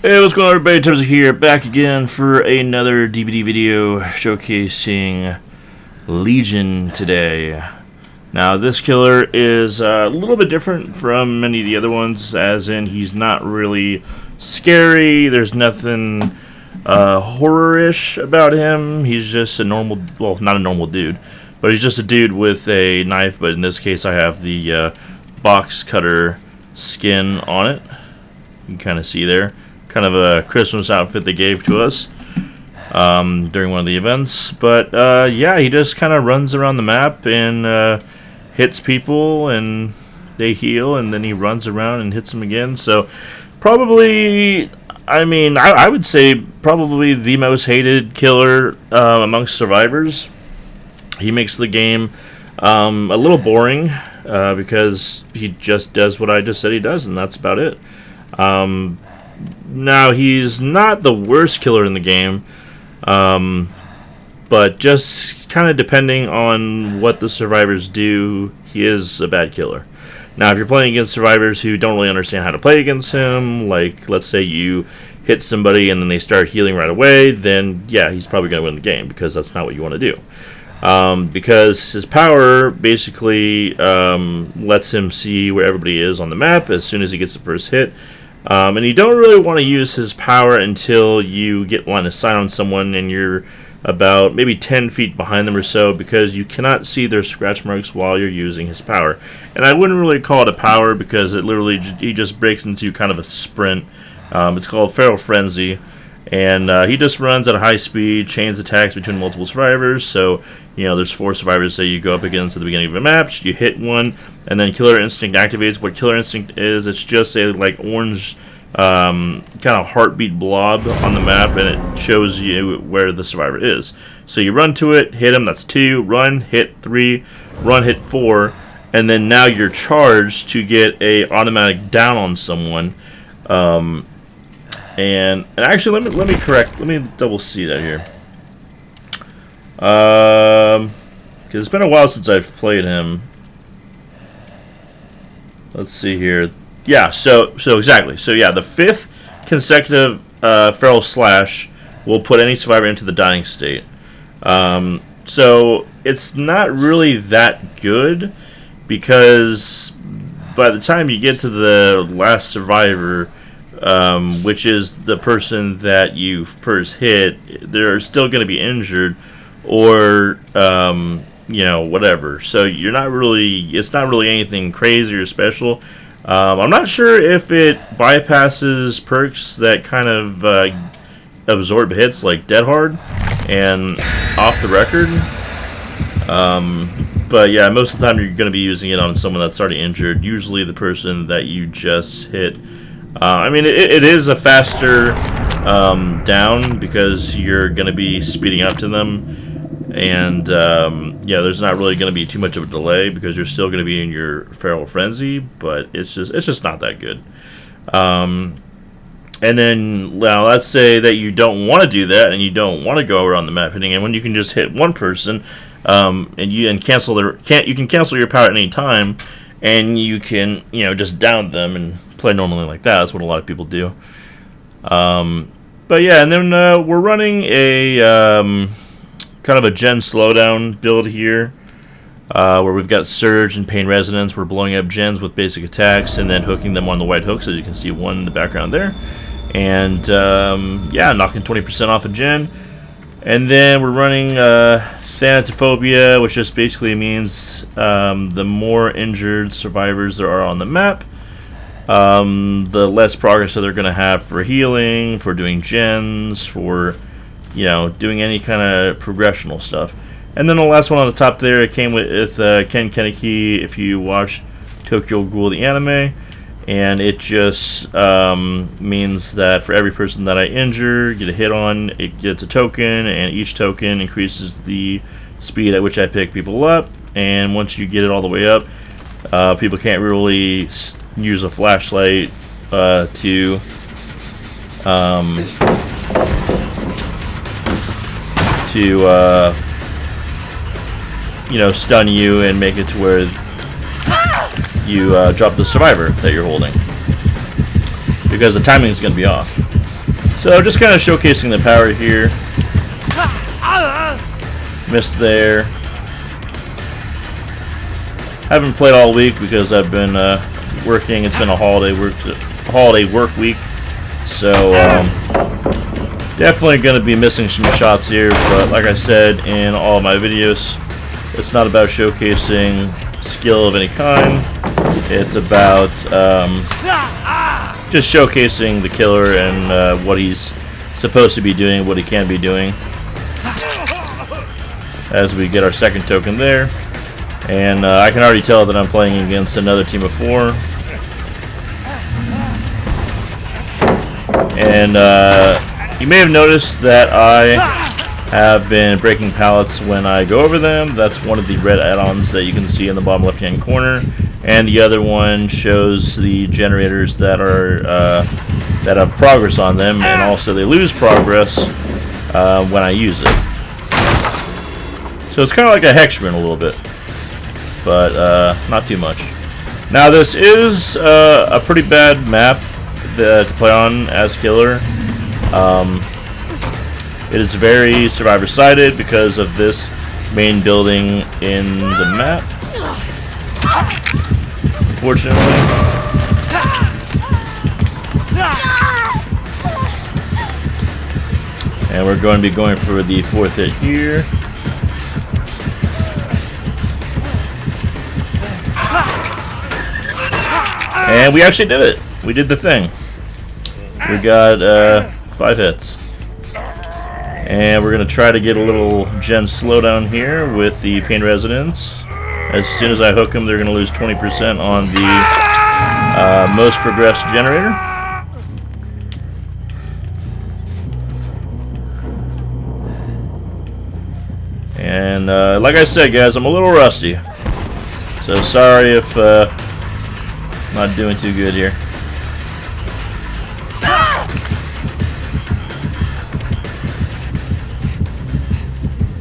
Hey, what's going on, everybody? Temperistic here, back again for another DVD video showcasing Legion today. Now, this killer is a little bit different from many of the other ones, as in he's not really scary. There's nothing horror-ish about him. He's just a normal, well, not a normal dude, but he's just a dude with a knife. But in this case, I have the box cutter skin on it. You can kind of see there. Kind of a Christmas outfit they gave to us during one of the events. But yeah, he just kind of runs around the map and hits people, and they heal, and then he runs around and hits them again. So probably, I mean, I would say probably the most hated killer amongst survivors. He makes the game a little boring because he just does what I just said he does, and that's about it. Now, he's not the worst killer in the game, but just kind of depending on what the survivors do, he is a bad killer. Now, if you're playing against survivors who don't really understand how to play against him, like, let's say you hit somebody and then they start healing right away, then, yeah, he's probably going to win the game, because that's not what you want to do. Because his power basically lets him see where everybody is on the map as soon as he gets the first hit. And you don't really want to use his power until you get line of sight on someone and you're about maybe 10 feet behind them or so, because you cannot see their scratch marks while you're using his power. And I wouldn't really call it a power, because it literally he just breaks into kind of a sprint. It's called Feral Frenzy, and he just runs at a high speed, chains attacks between multiple survivors. So, you know, there's 4 survivors that you go up against at the beginning of a match. You hit one, and then Killer Instinct activates. What Killer Instinct is, it's just a like orange kind of heartbeat blob on the map, and it shows you where the survivor is. So you run to it, hit him, that's 2, run, hit 3, run, hit 4, and then now you're charged to get a automatic down on someone. And actually, let me double see that here. Because it's been a while since I've played him. Let's see here. Yeah, so exactly. So yeah, the 5th consecutive feral slash will put any survivor into the dying state. So it's not really that good, because by the time you get to the last survivor, which is the person that you first hit, they're still going to be injured, or you know, whatever. So you're not really, it's not really anything crazy or special. I'm not sure if it bypasses perks that kind of absorb hits, like Dead Hard and Off the Record. But yeah, most of the time you're going to be using it on someone that's already injured, usually the person that you just hit. I mean, it is a faster down, because you're going to be speeding up to them, and yeah, there's not really going to be too much of a delay, because you're still going to be in your Feral Frenzy, but it's just not that good. And then, now, let's say that you don't want to do that, and you don't want to go around the map hitting anyone. You can just hit one person, and you can cancel your power at any time, and you can, you know, just down them and play normally like that. That's what a lot of people do. But yeah, and then we're running a kind of a gen slowdown build here, where we've got Surge and Pain Resonance. We're blowing up gens with basic attacks and then hooking them on the white hooks, as you can see one in the background there. And yeah, knocking 20% off a gen. And then we're running Thanatophobia, which just basically means the more injured survivors there are on the map, the less progress that they're going to have for healing, for doing gens, for, you know, doing any kind of progressional stuff. And then the last one on the top there, it came with Ken Kaneki, if you watch Tokyo Ghoul the anime, and it just means that for every person that I injure, get a hit on, it gets a token, and each token increases the speed at which I pick people up. And once you get it all the way up, people can't really use a flashlight to you know, stun you and make it to where you drop the survivor that you're holding, because the timing is going to be off. So just kind of showcasing the power here. Missed there. Haven't played all week because I've been working. It's been a holiday work week, so definitely going to be missing some shots here. But like I said in all of my videos, it's not about showcasing skill of any kind. It's about just showcasing the killer and what he's supposed to be doing, what he can be doing. As we get our second token there. And I can already tell that I'm playing against another team of 4. And you may have noticed that I have been breaking pallets when I go over them. That's one of the red add-ons that you can see in the bottom left-hand corner. And the other one shows the generators that are that have progress on them, and also they lose progress when I use it. So it's kind of like a hexagon a little bit, but not too much. Now this is a pretty bad map to play on as killer. It is very survivor-sided because of this main building in the map, unfortunately. And we're going to be going for the 4th hit here. And we actually did it. We did the thing. We got 5 hits. And we're going to try to get a little gen slowdown here with the pain resonance. As soon as I hook them, they're going to lose 20% on the most progressed generator. And like I said, guys, I'm a little rusty. So sorry if I'm not doing too good here.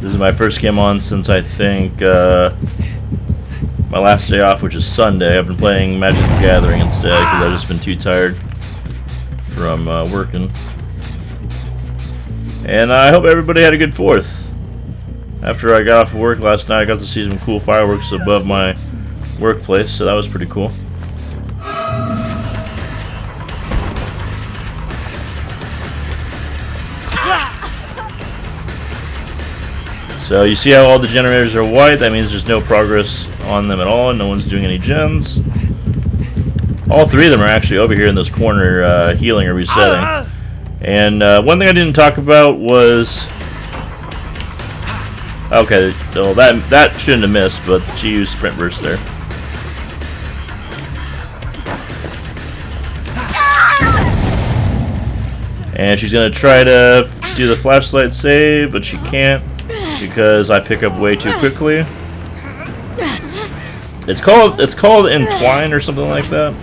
This is my first game on since I think my last day off, which is Sunday. I've been playing Magic the Gathering instead because I've just been too tired from working. And I hope everybody had a good 4th. After I got off of work last night, I got to see some cool fireworks above my workplace, so that was pretty cool. So you see how all the generators are white? That means there's no progress on them at all, and no one's doing any gens. All 3 of them are actually over here in this corner healing or resetting. And one thing I didn't talk about was... Okay, well that shouldn't have missed, but she used Sprint Burst there. And she's going to try to do the flashlight save, but she can't because I pick up way too quickly. It's called Entwine or something like that.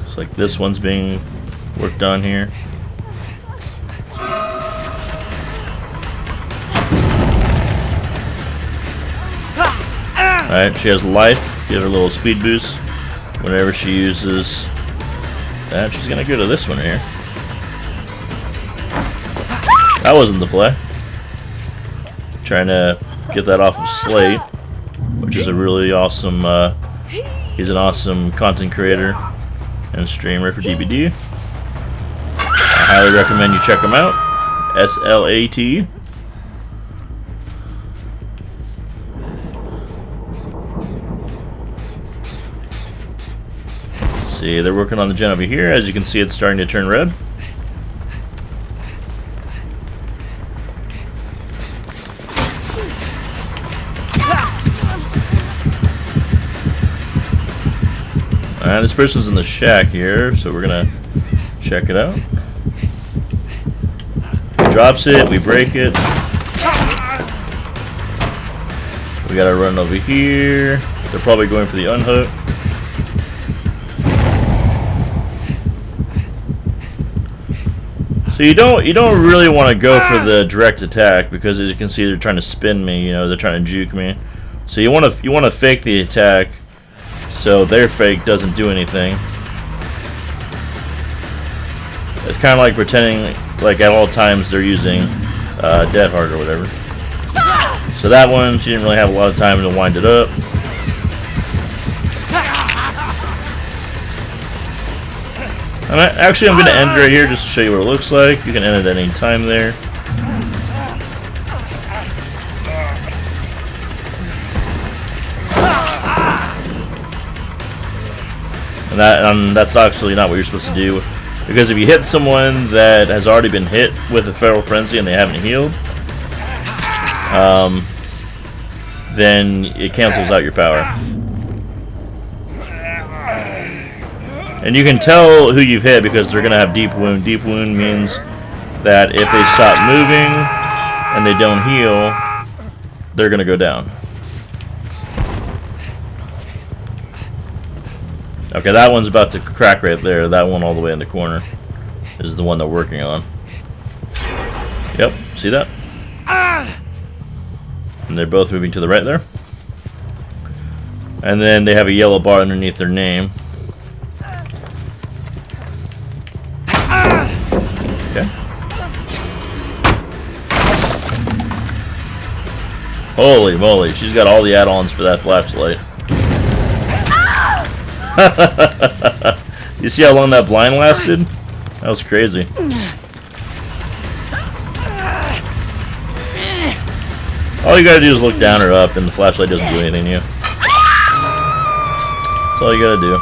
It's like this one's being worked on here. Alright, she has life. Give her a little speed boost whenever she uses that. She's gonna go to this one here. That wasn't the play. Trying to get that off of Slate, which is a really awesome, he's an awesome content creator and streamer for DBD. I highly recommend you check him out. SLAT. See, they're working on the gen over here. As you can see, it's starting to turn red. Alright, this person's in the shack here, so we're gonna check it out. He drops it, we break it. We gotta run over here. They're probably going for the unhook. So you don't really want to go for the direct attack because as you can see they're trying to spin me, you know, they're trying to juke me. So you want to fake the attack so their fake doesn't do anything. It's kind of like pretending like at all times they're using Dead Hard or whatever. So that one, she didn't really have a lot of time to wind it up. Actually, I'm going to end right here just to show you what it looks like. You can end it at any time there. And that's actually not what you're supposed to do. Because if you hit someone that has already been hit with a Feral Frenzy and they haven't healed, then it cancels out your power. And you can tell who you've hit because they're going to have Deep Wound. Deep Wound means that if they stop moving and they don't heal, they're going to go down. Okay, that one's about to crack right there. That one all the way in the corner is the one they're working on. Yep, see that? And they're both moving to the right there. And then they have a yellow bar underneath their name. Okay. Holy moly, she's got all the add-ons for that flashlight. You see how long that blind lasted? That was crazy. All you gotta do is look down or up and the flashlight doesn't do anything to you. That's all you gotta do.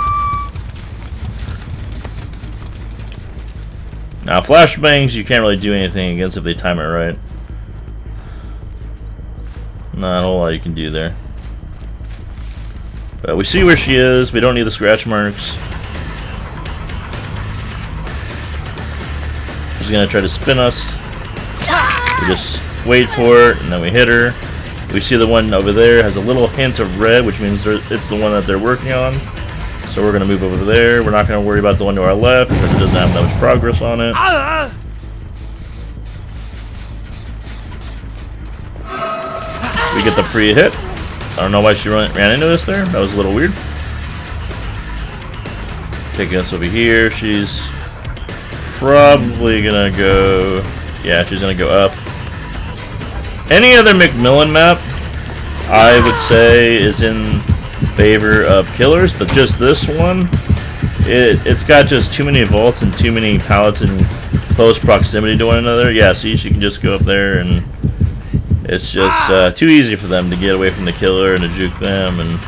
Now flashbangs you can't really do anything against if they time it right. Not a whole lot you can do there. But we see where she is. We don't need the scratch marks. She's gonna try to spin us. We just wait for it, and then we hit her. We see the one over there has a little hint of red, which means it's the one that they're working on. So we're gonna move over there. We're not gonna worry about the one to our left because it doesn't have that much progress on it. We get the free hit. I don't know why she ran into us there. That was a little weird. Taking us over here. She's probably gonna go... Yeah, she's gonna go up. Any other McMillan map, I would say, is in favor of killers, but just this one, it's got just too many vaults and too many pallets in close proximity to one another. Yeah, see, she can just go up there and... It's just too easy for them to get away from the killer and to juke them and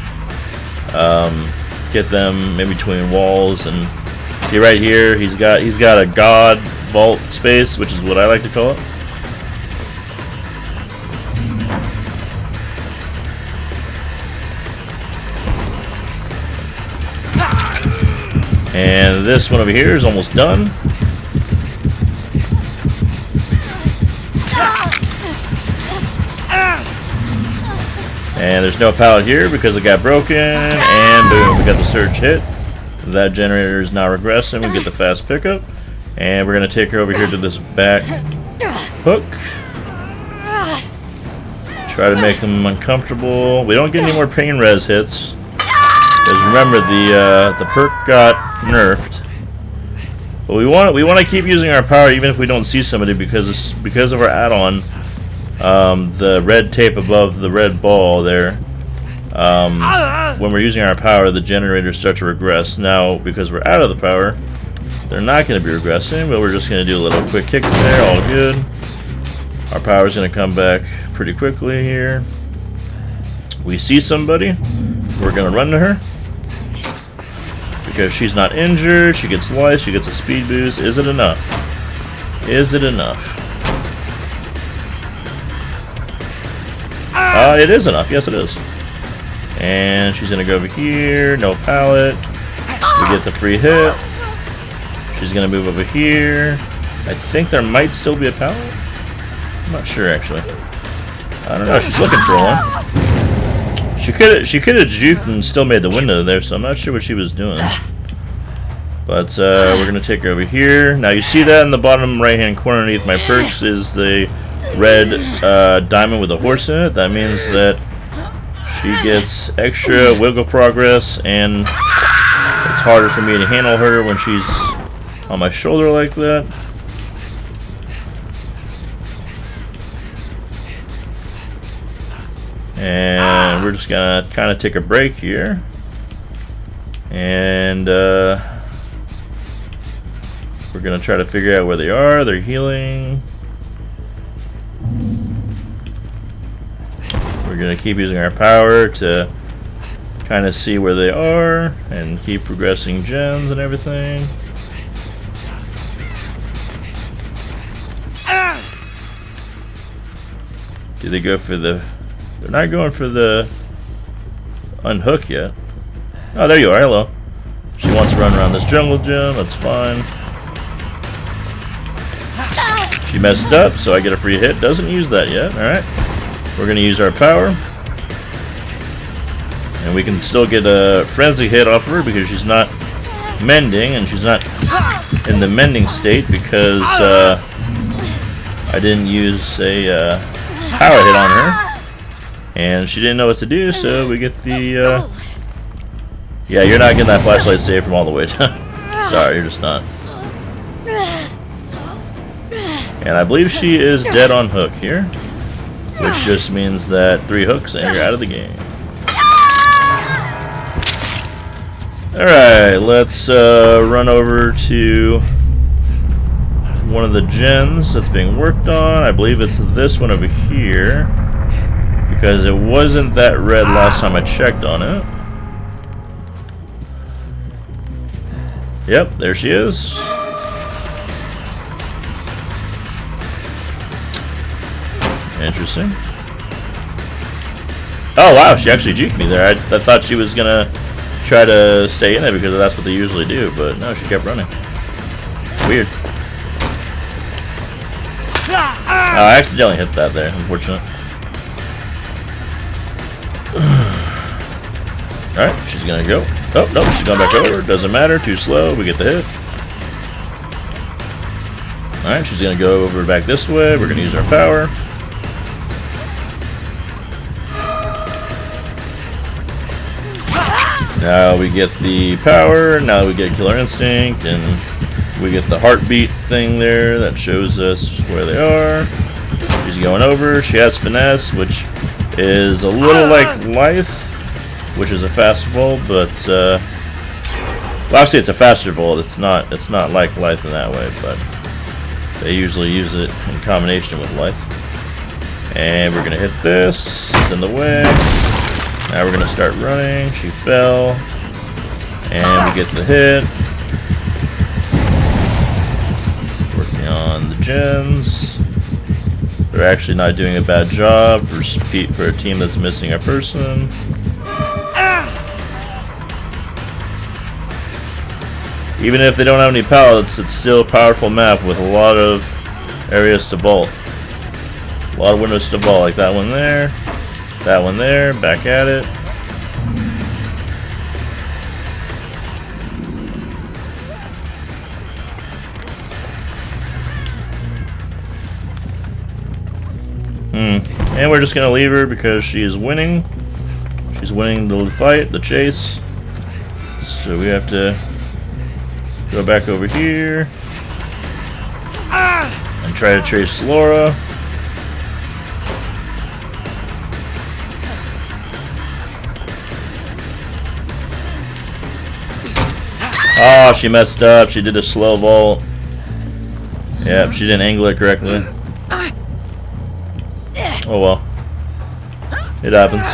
get them in between walls. And see right here, he's got a god vault space, which is what I like to call it. And this one over here is almost done. And there's no pallet here because it got broken, and boom, we got the surge hit. That generator is now regressing. We get the fast pickup, and we're gonna take her over here to this back hook. Try to make them uncomfortable. We don't get any more pain res hits because remember the perk got nerfed. But we want to keep using our power even if we don't see somebody because of our add-on. The red tape above the red ball there, when we're using our power, the generators start to regress. Now, because we're out of the power, they're not going to be regressing, but we're just going to do a little quick kick there, all good. Our power is going to come back pretty quickly here. We see somebody, we're going to run to her. Because she's not injured, she gets life, she gets a speed boost. Is it enough? Is it enough? It is enough. Yes, it is. And she's going to go over here. No pallet. We get the free hit. She's going to move over here. I think there might still be a pallet. I'm not sure, actually. I don't know. She's looking for one. She could have juked and still made the window there, so I'm not sure what she was doing. But we're going to take her over here. Now you see that in the bottom right hand corner underneath my perks is the red diamond with a horse in it. That means that she gets extra wiggle progress, and it's harder for me to handle her when she's on my shoulder like that. And we're just gonna kind of take a break here, and we're gonna try to figure out where they are. They're healing. We're gonna keep using our power to kind of see where they are and keep progressing gens and everything. Do they go for the... They're not going for the unhook yet. Oh, there you are. Hello. She wants to run around this jungle gym. That's fine. She messed up, so I get a free hit. Doesn't use that yet. Alright. We're going to use our power. And we can still get a frenzy hit off of her because she's not mending, and she's not in the mending state because I didn't use a power hit on her. And she didn't know what to do, so we get the... Yeah, you're not getting that flashlight save from all the way down. Sorry, you're just not. And I believe she is dead on hook here, which just means that 3 hooks and you're out of the game. Alright, let's run over to one of the gens that's being worked on. I believe it's this one over here, because it wasn't that red last time I checked on it. Yep, there she is. Interesting. Oh wow, she actually juked me there. I thought she was gonna try to stay in it because that's what they usually do, but no, she kept running. Weird. Oh, I accidentally hit that there, unfortunate. Alright, she's gonna go. Oh, no, she's going back over. Doesn't matter, too slow. We get the hit. Alright, she's gonna go over back this way. We're gonna use our power. Now we get the power, now we get Killer Instinct, and we get the heartbeat thing there that shows us where they are. She's going over. She has Finesse, which is a little like Lithe, which is a fast vault, but well, actually it's a faster vault. It's not like Lithe in that way, but they usually use it in combination with Lithe. And we're gonna hit this. It's in the way. Now we're gonna start running. She fell, and we get the hit. Working on the gens. They're actually not doing a bad job for a team that's missing a person. Even if they don't have any pallets, it's still a powerful map with a lot of areas to vault. A lot of windows to vault, like that one there. That one there, back at it. And we're just gonna leave her because she is winning. She's winning the fight, the chase. So we have to go back over here and try to chase Laura. Oh, she messed up. She did a slow vault. Yep, she didn't angle it correctly. Oh well. It happens.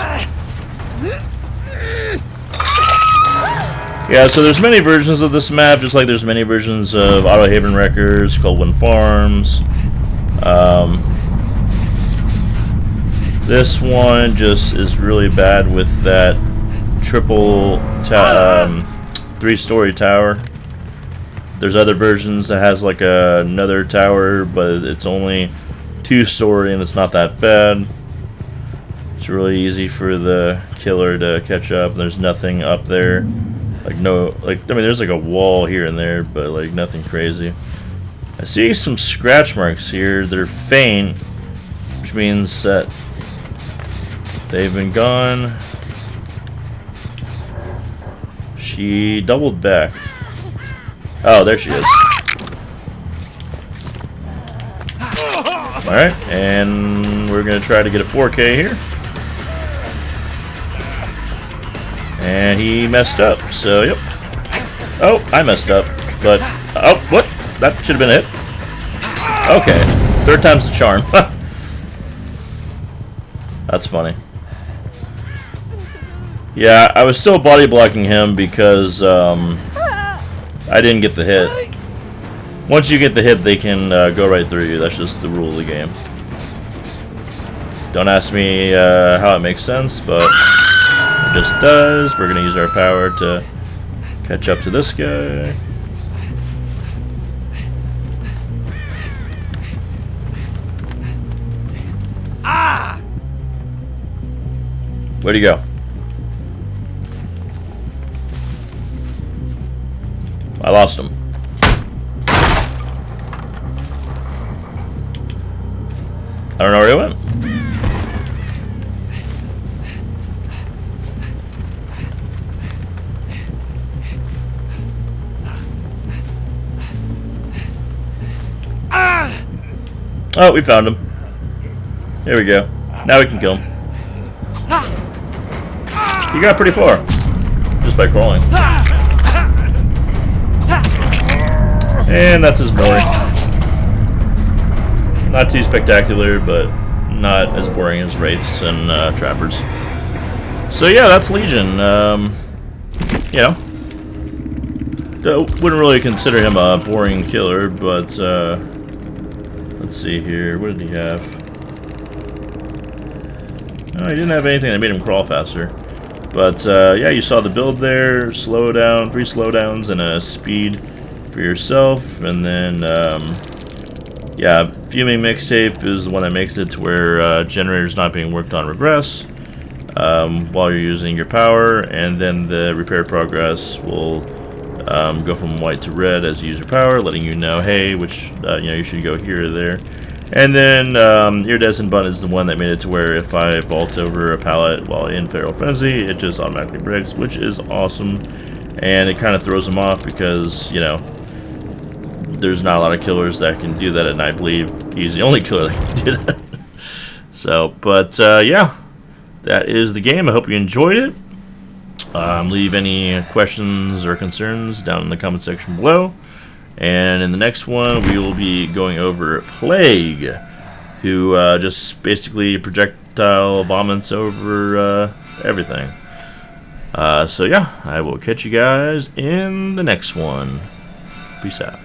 Yeah, so there's many versions of this map, just like there's many versions of Auto Haven Records, Coldwind Farms. This one just is really bad with that triple 3-story tower. There's other versions that has like another tower, but it's only 2-story and it's not that bad. It's really easy for the killer to catch up. There's nothing up there Like no, like I mean, there's like a wall here and there, but like nothing crazy. I see some scratch marks here. They're faint, which means that they've been gone. She doubled back. Oh, there she is. Alright, and we're going to try to get a 4K here. And he messed up, so yep. Oh, I messed up, but... Oh, what? That should have been it. Okay, third time's the charm. That's funny. Yeah, I was still body blocking him because I didn't get the hit. Once you get the hit, they can go right through you. That's just the rule of the game. Don't ask me how it makes sense, but it just does. We're going to use our power to catch up to this guy. Ah! Where'd he go? I lost him. I don't know where he went. Oh, we found him. There we go. Now we can kill him. He got pretty far. Just by crawling. And that's his boring. Not too spectacular, but not as boring as Wraiths and Trappers. So yeah, that's Legion. You know, wouldn't really consider him a boring killer, but let's see here. What did he have? No, he didn't have anything that made him crawl faster. But yeah, you saw the build there. Slowdown, 3 slowdowns and a speed for yourself, and then yeah, Fuming Mixtape is the one that makes it to where generators not being worked on regress while you're using your power, and then the repair progress will go from white to red as you use your power, letting you know, hey, which you know, you should go here or there. And then Iridescent Button is the one that made it to where if I vault over a pallet while in Feral Frenzy, it just automatically breaks, which is awesome. And it kind of throws them off because, you know, there's not a lot of killers that can do that, and I believe he's the only killer that can do that. So, but yeah, that is the game. I hope you enjoyed it. Leave any questions or concerns down in the comment section below. And in the next one, we will be going over Plague, who just basically projectile vomits over everything. So yeah, I will catch you guys in the next one. Peace out.